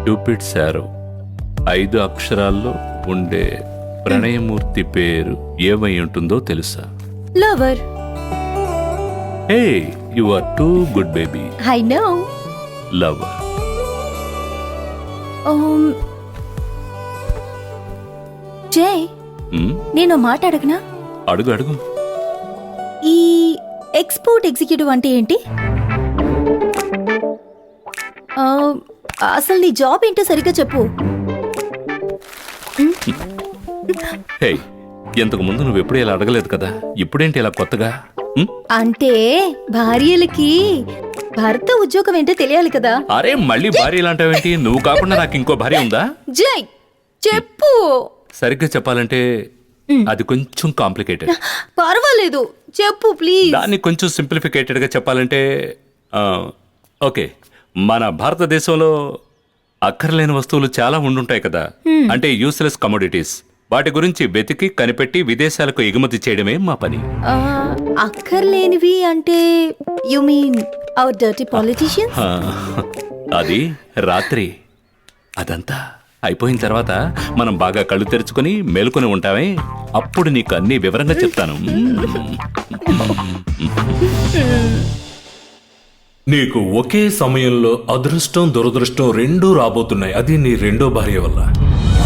Cupid శారో 5 అక్షరాల్లో ఉండే ప్రణయమూర్తి పేరు ఏమై ఉంటుందో తెలుసా? Lover. Hey, you are too good baby. I know. Lover. Jai, నేను మాట అడగనా? అడుగు అడుగు. ఈ ఎక్స్పోర్ట్ ఎగ్జిక్యూటివ్ అంటే ఏంటి? అసలు నీ జాబ్ ఏంటో సరిగ్గా చెప్పు. హే, ఇంతకు ముందు నువ్వు ఎప్పుడూ ఇలా అడగలేదు కదా, ఇప్పుడేంటి ఇలా కొత్తగా? అంటే భార్యలకి భర్త ఉద్యోగం ఏంటో తెలియాలి కదా. అరే, మళ్ళీ భార్య ఇలాంటివేంటి? నువ్వు కాకుండా నాకు ఇంకో భార్య ఉందా? జై, చెప్పు. సరిగ్గా చెప్పాలంటే అది కొంచెం కాంప్లికేటెడ్. పర్వాలేదు, చెప్పు ప్లీజ్. దాన్ని కొంచెం సింప్లిఫికేటెడ్ గా చెప్పాలంటే ఓకే, మన భారతదేశంలో అక్కర్లేని వస్తువులు చాలా ఉండుంటాయి కదా, అంటే యూస్లెస్ కమోడిటీస్. వాటి గురించి వెతికి కనిపెట్టి విదేశాలకు ఎగుమతి చేయడమే మా పని. అక్కర్లేనివి అంటే you mean hour dirty politicians? అది రాత్రి అదంతా అయిపోయిన తర్వాత మనం బాగా కళ్ళు తెరుచుకొని మేలుకొని ఉంటామే, అప్పుడు నీకు అన్ని వివరంగా చెప్తాను. నీకు ఒకే సమయంలో అదృష్టం దురదృష్టం రెండూ రాబోతున్నాయి. అది నీ రెండో భార్య వల్ల.